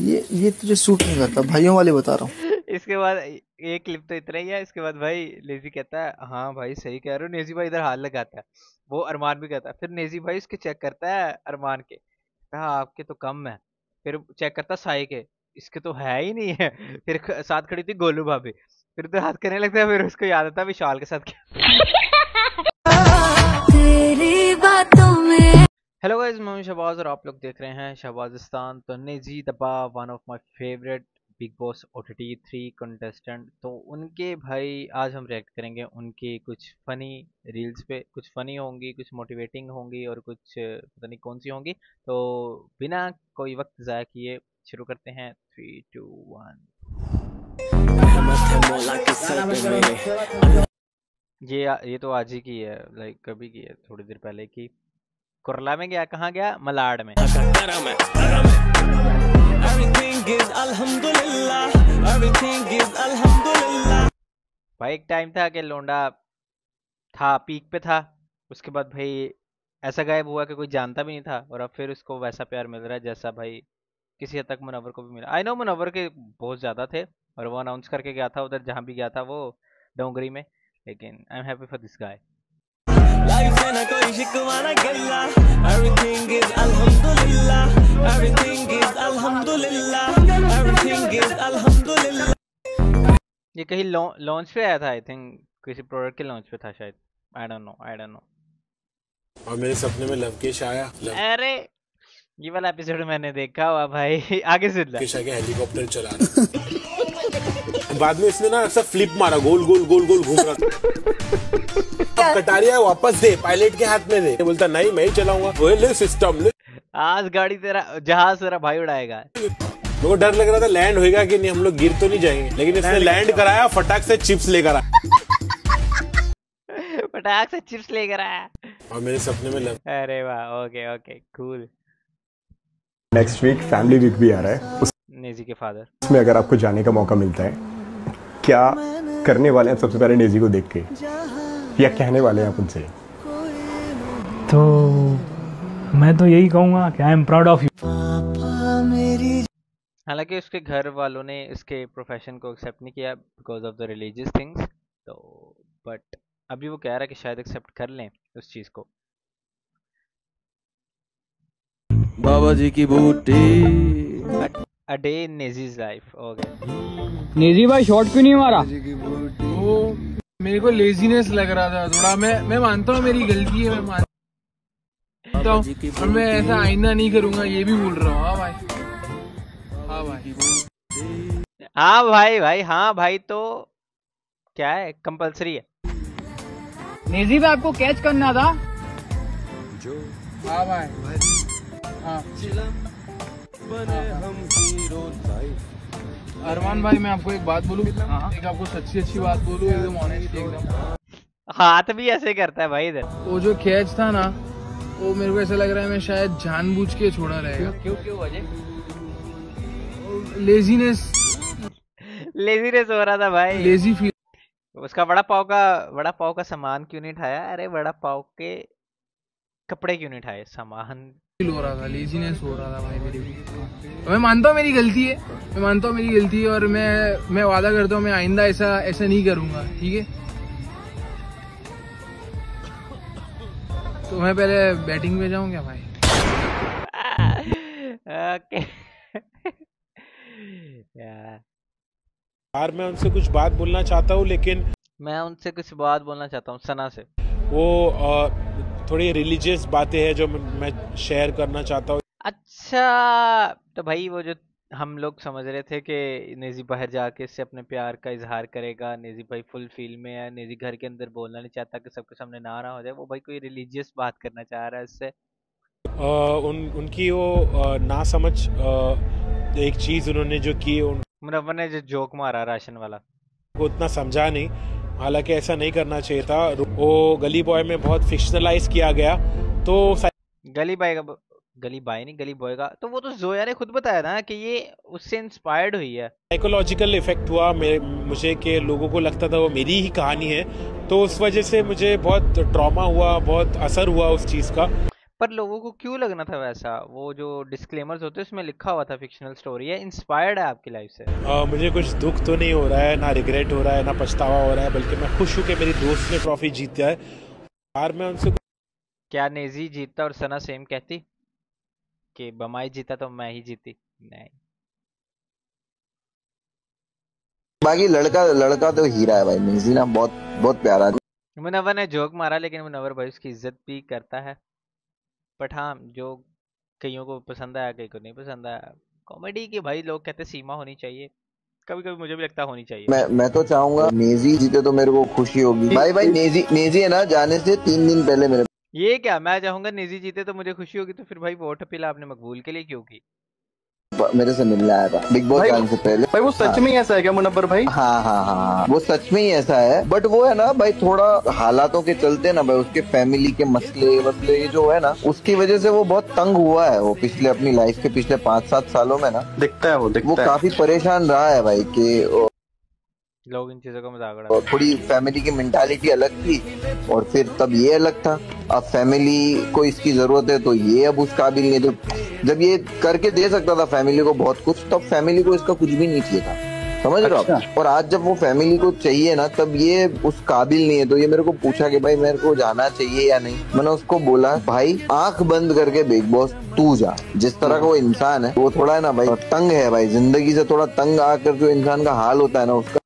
ये तुझे सूट नहीं करता, भाइयों वाले बता रहा हूँ। इसके बाद एक क्लिप तो इतना ही है। इसके बाद भाई नेजी कहता है हाँ भाई सही कह रहे हो। नेजी भाई इधर हाथ लगाता है, वो अरमान भी कहता है। फिर नेजी भाई इसके चेक करता है अरमान के, कहा आपके तो कम है। फिर चेक करता साई के, इसके तो है ही नहीं है। फिर साथ खड़ी थी गोलू भाभी, फिर तो हाथ करने लगता है। फिर उसको याद आता है विशाल के साथ तेरी बातों में। हेलो गाइस, मैं शहबाज और आप लोग देख रहे हैं शहबाजिस्तान। तो नेजी दबा one of my favourite big boss OTT 3 contestant. तो उनके भाई आज हम रिएक्ट करेंगे उनकी कुछ फनी रील्स पे। कुछ फनी होंगी, कुछ मोटिवेटिंग होंगी और कुछ पता नहीं कौन सी होंगी। तो बिना कोई वक्त ज़ाया किए शुरू करते हैं। 3, 2, 1। ये तो आज ही की है, लाइक कभी की है, थोड़ी देर पहले की। कुरला में गया, कहाँ गया? मलाड में। भाई एक टाइम था कि लोंडा था, पीक पे था। उसके बाद भाई ऐसा गायब हुआ कि कोई जानता भी नहीं था, और अब फिर उसको वैसा प्यार मिल रहा है जैसा भाई किसी हद तक मुनव्वर को भी मिला। आई नो मुनव्वर के बहुत ज्यादा थे, और वो अनाउंस करके गया था उधर जहाँ भी गया था वो, डोंगरी में। लेकिन I am happy for this guy. Life में ना कोई शिकवा ना गिल्ला, एवरीथिंग इज अल्हम्दुलिल्लाह, एवरीथिंग इज अल्हम्दुलिल्लाह, एवरीथिंग इज अल्हम्दुलिल्लाह। ये कहीं लॉन्च पे आया था, आई थिंक किसी प्रोडक्ट के लॉन्च पे था शायद। I don't know. और मेरे सपने में लवकेश आया। अरे ये वाला एपिसोड मैंने देखा हुआ भाई। आगे सुन ला। लवकेश आके हेलीकॉप्टर चला रहा। बाद में इसने ना ऐसा फ्लिप मारा, गोल गोल गोल गोल घूम रहा था। कटारिया वापस दे, पायलट के हाथ में दे। बोलता नहीं मैं ही चलाऊंगा। वो ले सिस्टम ले, आज गाड़ी तेरा, जहाज तेरा भाई उड़ाएगा। मेरे को डर लग रहा था लैंड होएगा कि नहीं, हम लोग गिर तो नहीं जाएंगे। लेकिन इसने लैंड कराया, फटाक से चिप्स लेकर आया। फटाक से चिप्स लेकर आया। और मेरे सपने में अरे वाह, okay cool. Next week family week भी आ रहा है, नेजी के फादर। उसमें अगर आपको जाने का मौका मिलता है, क्या करने वाले हैं सबसे पहले नेजी को देख के, या कहने वाले हैं आप उनसे? तो मैं तो यही कहूँगा कि I am proud of you. हालांकि उसके घर वालों ने इसके प्रोफेशन को एक्सेप्ट नहीं किया because of the religious things. तो बट अभी वो कह रहा है कि शायद एक्सेप्ट कर लें उस चीज़ को। बाबा जी की बूटी, a day in Nezy's life. Okay नेजी भाई शॉट क्यों नहीं मारा? वो मेरे को लेजीनेस लग रहा था थोड़ा। मैं मानता हूँ मेरी गलती है, मैं मानता हूँ, और मैं ऐसा आइंदा नहीं करूँगा, ये भी बोल रहा हूँ। हाँ भाई, हाँ भाई, हाँ भाई। तो क्या है, कंपलसरी है। नेजी भाई आपको कैच करना था। हाँ भाई, हाँ। अरमान भाई मैं आपको एक बात बोलूं, एक आपको सच्ची अच्छी बात बोलूं, एकदम ऑनेस्ट, एकदम। हाथ भी ऐसे करता है भाई इधर। वो जो कैच था ना, वो मेरे को ऐसा लग रहा है मैं शायद जानबूझ के छोड़ा रहेगा। क्यों वजह? लेजीनेस हो रहा था भाई, लेजी फील। उसका वड़ा पाव का सामान क्यों नहीं उठाया? अरे वड़ा पाव के कपड़े क्यों नहीं उठाए? सामान हो रहा था, लेजीनेस हो रहा था भाई मेरी। मैं मानता हूँ मेरी गलती है, और मैं वादा करता हूँ मैं आइंदा ऐसा नहीं करूंगा, ठीक है? तो मैं पहले बैटिंग पे जाऊँ क्या भाई? ओके यार मैं उनसे कुछ बात बोलना चाहता हूँ, लेकिन मैं उनसे कुछ बात बोलना चाहता हूँ सना से। वो थोड़ी रिलीजियस बातें हैं जो मैं शेयर करना चाहता हूँ। अच्छा, तो भाई वो जो हम लोग समझ रहे थे कि नेजी बाहर जाके इससे अपने प्यार का इजहार करेगा, नेजी भाई फुल फील में है, नेजी घर के अंदर बोलना नहीं चाहता कि सबके सामने ना हो जाए, वो भाई कोई रिलीजियस बात करना चाह रहा है इससे। उनकी वो ना समझ एक चीज उन्होंने जो की, मुनव्वर ने जो जोक मारा राशन वाला, वो उतना समझा नहीं। हालांकि ऐसा नहीं करना चाहिए था। वो गली बॉय में बहुत फिक्शनलाइज किया गया। तो गली बॉय का तो वो तो जोया ने खुद बताया था कि ये उससे इंस्पायर्ड हुई है। साइकोलॉजिकल इफेक्ट हुआ मुझे कि लोगों को लगता था वो मेरी ही कहानी है, तो उस वजह से मुझे बहुत ट्रॉमा हुआ, बहुत असर हुआ उस चीज का। पर लोगों को क्यों लगना था वैसा? वो जो डिस्क्लेमर्स होते हैं उसमें लिखा हुआ था फिक्शनल स्टोरी है, इंस्पायर्ड है आपकी लाइफ से। मुझे कुछ दुख तो नहीं हो रहा है, ना रिग्रेट हो रहा है, ना पछतावा हो रहा है, बल्कि मैं खुश हूँ कि मेरी दोस्त ने ट्रॉफी जीता है। यार मैं उनसे क्या नेजी जीतता और सना सेम कहती कि बमाई जीता तो मैं ही जीती? नहीं। बाकी लड़का तो हीरा है भाई, नेजी ना बहुत बहुत प्यारा है। मुनव्वर ने जोक मारा, लेकिन मुनव्वर भाई उसकी इज्जत भी करता है। बट हाँ, जो कईयों को पसंद आया, कई को नहीं पसंद आया। कॉमेडी की भाई लोग कहते सीमा होनी चाहिए, कभी कभी मुझे भी लगता होनी चाहिए। मैं तो चाहूंगा नेजी जीते तो मेरे को खुशी होगी भाई। नेजी है ना, जाने से 3 दिन पहले मेरे ये क्या, मैं चाहूंगा नेजी जीते तो मुझे खुशी होगी, तो फिर भाई वोट अपील आपने मकबूल के लिए क्यों की? मेरे से मिलने आया था बिग बॉस जाने से पहले। भाई वो सच में ही ऐसा है क्या मुनव्वर भाई? हाँ, वो सच में ही ऐसा है। बट वो है ना भाई, थोड़ा हालातों के चलते ना भाई, उसके फैमिली के मसले जो है ना, उसकी वजह से वो बहुत तंग हुआ है। वो पिछले अपनी लाइफ के पिछले 5-7 सालों में ना दिखता है वो काफी परेशान रहा है भाई, कि लोग इन चीजों का मजाक उड़ाते हैं। थोड़ी फैमिली की मेंटालिटी अलग थी, और फिर तब ये अलग था। अब फैमिली को इसकी जरूरत है तो ये अब उस काबिल नहीं। तो जब ये करके दे सकता था फैमिली को बहुत कुछ, तब फैमिली को इसका कुछ भी नहीं चाहिए था, समझ रहे हो आप? और आज जब वो फैमिली को चाहिए ना, तब ये उस काबिल नहीं है। तो ये मेरे को पूछा कि भाई मेरे को जाना चाहिए या नहीं। मैंने उसको बोला भाई आंख बंद करके बिग बॉस तू जा। जिस तरह का वो इंसान है, वो थोड़ा है ना भाई तंग है भाई, जिंदगी से थोड़ा तंग आकर जो इंसान का हाल होता है ना उसका।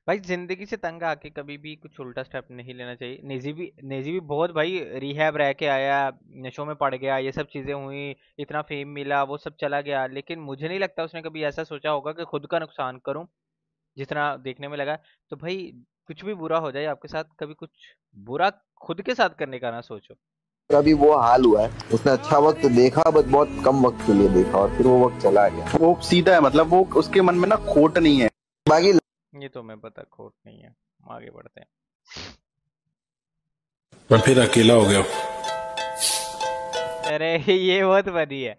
भाई जिंदगी से तंग आके कभी भी कुछ उल्टा स्टेप नहीं लेना चाहिए। नेजी भी बहुत भाई रिहैब रह के आया, नशों में पड़ गया, ये सब चीजें हुई, इतना फेम मिला, वो सब चला गया। लेकिन मुझे नहीं लगता उसने कभी ऐसा सोचा होगा कि खुद का नुकसान करूं, जितना देखने में लगा। तो भाई कुछ भी बुरा हो जाए आपके साथ, कभी कुछ बुरा खुद के साथ करने का ना सोचो। कभी वो हाल हुआ है, उसने अच्छा वक्त देखा, बस बहुत कम वक्त के लिए देखा, और फिर वो वक्त चला गया। वो सीधा है, मतलब वो उसके मन में ना खोट नहीं है। बाकी ये तो मैं पता, खोट नहीं है। आगे बढ़ते हैं। मैं फिर अकेला हो गया। अरे ये बहुत बड़ी है।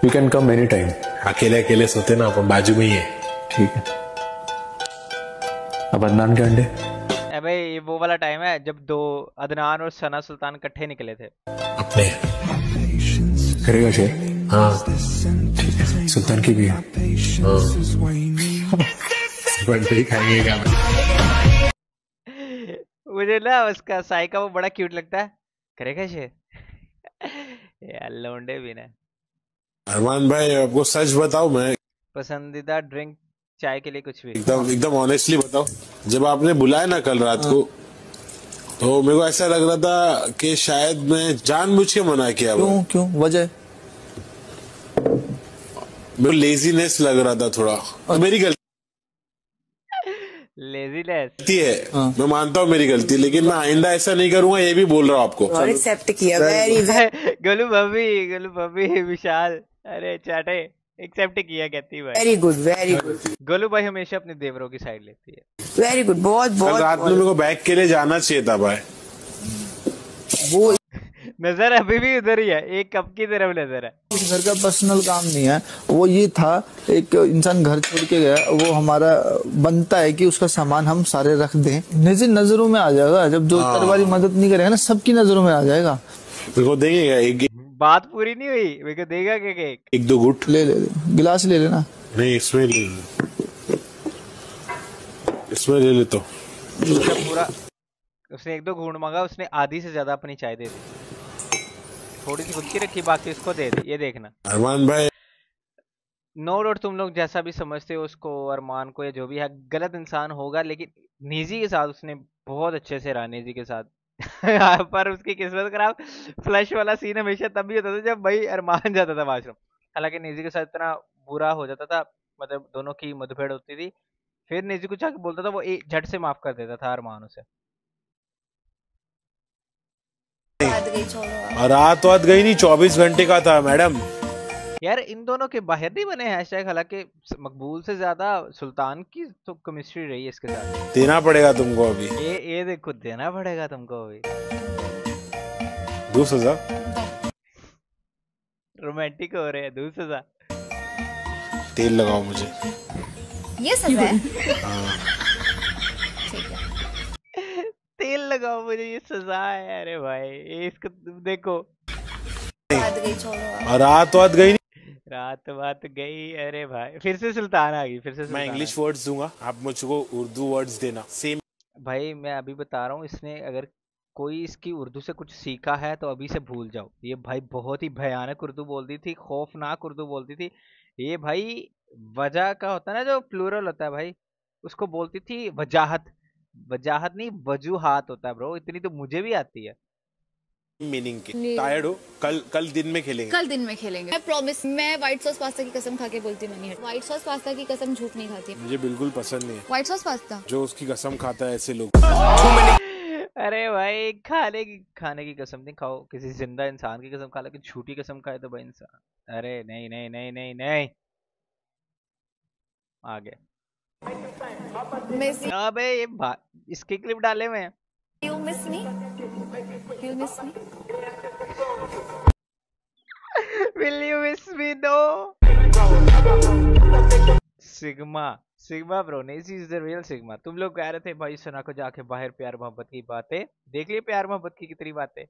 You can come any time. अकेले सोते ना, अपन बाजू में ही है। ठीक है। अब अदनान के अंडे। अबे ये वो वाला टाइम है जब दो अदनान और सना सुल्तान इकट्ठे निकले थे अपने। करेगा शेयर? हाँ ठीक है। सुल्तान की भी है। बर्थडे खाएंगे क्या? मुझे ना उसका साई का वो बड़ा क्यूट लगता है। करेगा शेयर? यार लौंडे भी ना। अरमान भाई आपको सच बताओ, मैं पसंदीदा ड्रिंक चाय के लिए कुछ भी? एकदम ऑनेस्टली बताओ, जब आपने बुलाया ना कल रात को, तो मेरे को ऐसा लग रहा था कि शायद मैं जानबूझ के मना किया। क्यों वजह? मेरे को लेजीनेस लग रहा था थोड़ा, तो मेरी गलती लेजीनेस है। मैं मानता हूँ मेरी गलती, लेकिन मैं आइंदा ऐसा नहीं करूंगा, ये भी बोल रहा हूँ आपको। और एक्सेप्ट किया। गोलू भाभी विशाल, अरे चाटे एक्सेप्ट किया कहती भाई। Very good. गोलू भाई हमेशा अपने देवरों की साइड लेती है। Very good. बहुत कल रात में मेरे को बैग के लिए जाना चाहिए था भाई। वो नजर अभी भी उधर ही है, एक कप की तरफ नजर है। उस घर का पर्सनल काम नहीं है, वो ये था एक इंसान घर छोड़ के गया, वो हमारा बनता है कि उसका सामान हम सारे रख दें। नजरों में आ जाएगा, जब जो तरवारी मदद नहीं करेगा ना, सबकी नजरों में आ जाएगा। मेरे को देंगे क्या? एक बात पूरी नहीं हुई, मेरे को देगा क्या केक? 1-2 गुट ले गिलास ले लेना। नहीं, इसमें ले ले तो पूरा उसने 1-2 घूंट मांगा, उसने आधी से ज्यादा अपनी चाय दे दी, थोड़ी सी खुद की रखी, बाकी उसको दे दी। ये देखना अरमान भाई, नो डाउट तुम लोग जैसा भी समझते हो उसको, अरमान को, या जो भी है, गलत इंसान होगा, लेकिन निजी के साथ उसने बहुत अच्छे से रहा। निजी के साथ पर उसकी किस्मत खराब। फ्लश वाला सीन हमेशा तब भी होता था जब भाई अरमान जाता था वाशरूम। हालांकि निजी के साथ इतना बुरा हो जाता था, मतलब दोनों की मुठभेड़ होती थी, फिर निजी कुछ आके बोलता था, वो एक झट से माफ कर देता था अरमान उसे। रात गई नहीं, 24 घंटे का था मैडम। यार इन दोनों के बाहर नहीं बने हैशटैग, हालांकि मकबूल से ज्यादा सुल्तान की तो केमिस्ट्री रही है इसके साथ। देना पड़ेगा तुमको अभी। ये देखो, देना पड़ेगा तुमको अभी। 2,000 रोमांटिक हो रहे हैं। 2,000 तेल लगाओ मुझे। ये सब है। तेल लगाओ मुझे, ये सजा है। अरे भाई इसको देखो, गई, छोड़ो। और रात वात गई नहीं। रात बात गई। अरे भाई फिर से सुल्तान आ गई, फिर से मैं सुल्तान आ इंग्लिश गई। वर्ड्स दूंगा, आप मुझको उर्दू वर्ड्स देना सेम। भाई मैं अभी बता रहा हूँ, इसने अगर कोई इसकी उर्दू से कुछ सीखा है तो अभी से भूल जाओ। ये भाई बहुत ही भयानक उर्दू बोलती थी, खौफनाक उर्दू बोलती थी। ये भाई वजह का होता है ना, जो प्लूरल होता है भाई, उसको बोलती थी वजाहत। वजाहत नहीं, वजूहात होता है ब्रो। इतनी तो मुझे भी आती है। मीनिंग के। टायर्ड हो? कल कल दिन में खेलेंगे। कल दिन में खेलेंगे, मैं प्रॉमिस। मैं व्हाइट सॉस पास्ता की कसम खा के बोलती हूँ, मैं नहीं। व्हाइट सॉस पास्ता की कसम झूठ नहीं खाती। मुझे बिल्कुल पसंद नहीं है व्हाइट सॉस पास्ता। जो उसकी कसम खाता है ऐसे लोग। अरे भाई खाने की कसम नहीं खाओ, किसी जिंदा इंसान की कसम खा, लेकिन झूठी कसम खाए तो भाई इंसान। अरे नहीं नहीं नहीं नहीं नहीं। आगे मिस अबे ये इसके क्लिप डाले हुए हैं। You miss me, you miss me. Will you miss me? No. Sigma sigma bro, Naezy is the real sigma. तुम लोग कह रहे थे भाई सुना को जाके बाहर प्यार मोहब्बत की बातें, देख लिए प्यार मोहब्बत की कितनी बातें।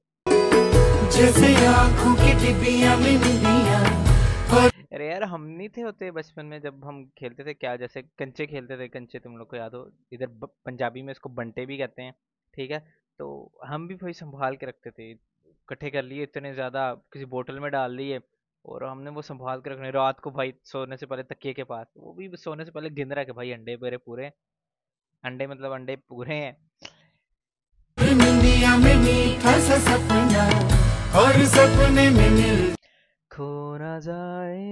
जैसे आँखों की डिबिया में निबिया। अरे यार हम नहीं थे होते बचपन में, जब हम खेलते थे क्या, जैसे कंचे खेलते थे। कंचे तुम लोग को याद हो, इधर पंजाबी में इसको बंटे भी कहते हैं, ठीक है। तो हम भी भाई संभाल के रखते थे, इकट्ठे कर लिए इतने ज्यादा, किसी बोतल में डाल लिए और हमने वो संभाल के रखने। रात को भाई सोने से पहले तकिए के पास, वो भी सोने से पहले गिन रहा कि भाई अंडे मेरे पूरे, अंडे मतलब अंडे पूरे हैं। दुनिया में मीठा सा सपना और सपने में मिल खो ना जाए।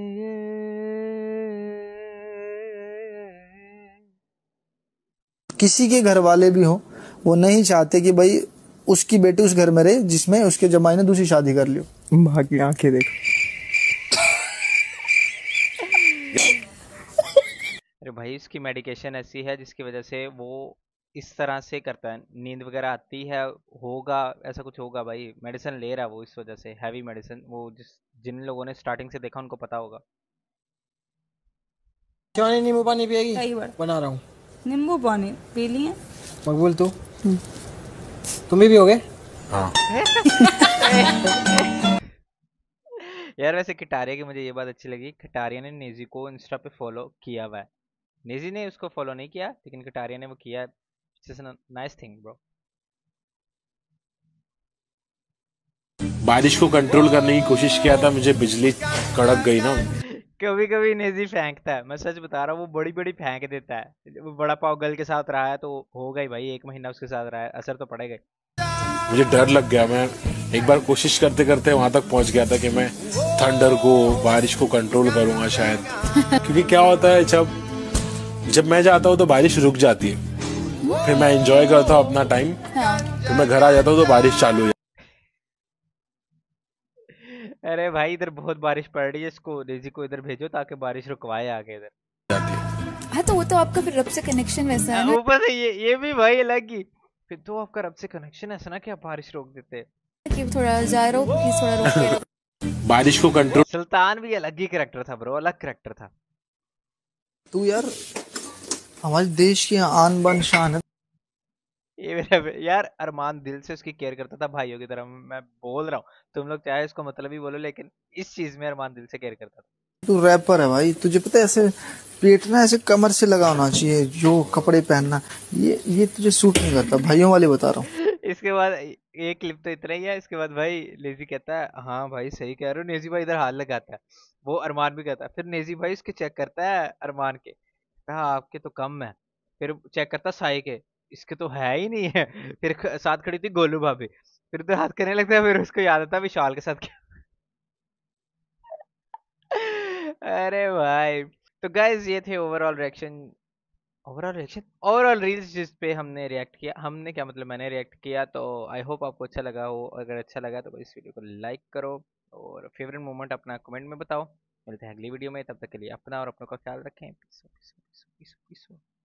किसी के घर वाले भी हो, वो नहीं चाहते कि भाई उसकी बेटी उस घर में रहे जिसमें उसके जमाई ने दूसरी शादी कर ली। बाकी आंखें देखो। अरे भाई इसकी मेडिकेशन ऐसी है जिसकी वजह से वो इस तरह से करता है, नींद वगैरह आती है, होगा ऐसा कुछ होगा भाई। मेडिसिन ले रहा है वो इस वजह से, हैवी मेडिसिन। वो जिन लोगों ने स्टार्टिंग से देखा उनको पता होगा। क्यों नहीं नींबू पानी पिएगी? कई बार बना रहा हूँ नींबू पानी पी लिए। मकबूल तू तुम भी पियोगे? हाँ। यार वैसे कटारिया की मुझे ये बात अच्छी लगी, कटारिया ने नेजी को इंस्टा पे फॉलो किया हुआ है। नेजी ने उसको फॉलो नहीं किया, लेकिन कटारिया ने वो किया है। Nice thing bro. बारिश को कंट्रोल करने की कोशिश किया था, मुझे बिजली कड़क गई ना। कभी कभी नेजी फेंकता है, मैं सच बता रहा हूँ, वो बड़ी बड़ी फेंक देता है। वो बड़ा पाव गर्ल के साथ रहा है तो होगा ही भाई, 1 महीना उसके साथ रहा है, असर तो पड़ेगा ही। मुझे डर लग गया, मैं एक बार कोशिश करते करते वहां तक पहुंच गया था कि मैं थंडर को, बारिश को कंट्रोल करूंगा शायद। क्योंकि क्या होता है, जब मैं जाता हूँ तो बारिश रुक जाती है, फिर मैं एंजॉय करता हूँ अपना टाइम, फिर मैं घर आ जाता हूँ तो बारिश चालू हो जाती है। अरे भाई इधर बहुत बारिश पड़ रही है, इसको नेजी को इधर भेजो ताकि बारिश रुकवाए आगे इधर। हाँ तो वो तो आपका फिर रब से कनेक्शन वैसा है ना। ऊपर से ये भी भाई अलग ही, फिर तो आपका रब से कनेक्शन ऐसा ना कि आप बारिश रोक देते कि थोड़ा जा रहा हो, प्लीज थोड़ा रोक के रखो। बारिश को कंट्रोल। सुल्तान भी अलग ही कैरेक्टर था ब्रो, अलग कैरेक्टर था। तू यार हमारे देश की आन बान शान है। ये मेरा यार अरमान दिल से उसकी केयर करता था भाइयों की तरह। मैं बोल रहा हूँ, तुम लोग चाहे इसको मतलब ही बोलो, लेकिन इस चीज में अरमान दिल से केयर करता था। तू रैपर है भाई, तुझे पता है ऐसे पेट ना ऐसे कमर से लगा होना चाहिए जो कपड़े पहनना, ये तुझे सूट नहीं करता, भाइयों वाले बता रहा हूँ। इसके बाद एक क्लिप तो इतना ही है। इसके बाद भाई नेजी कहता है हाँ भाई सही कह रहे हो। नेजी भाई इधर हाथ लगाता है, वो अरमान भी कहता है। फिर नेजी भाई इसके चेक करता है अरमान के, कहा आपके तो कम है। फिर चेक करता साई के, इसके तो है ही नहीं है। फिर साथ खड़ी थी गोलू भाभी, फिर तो हाथ करने लगता है। फिर उसको याद आता है विशाल के साथ क्या। अरे भाई तो गाइज ये थे ओवरऑल रील्स जिस पे हमने रिएक्ट किया। हमने क्या मतलब, मैंने रिएक्ट किया। तो आई होप आपको अच्छा लगा हो। अगर अच्छा लगा तो इस वीडियो को लाइक करो और फेवरेट मोमेंट अपना कमेंट में बताओ। मिलते हैं अगली वीडियो में, तब तक के लिए अपना और अपनों का ख्याल रखें। पीस।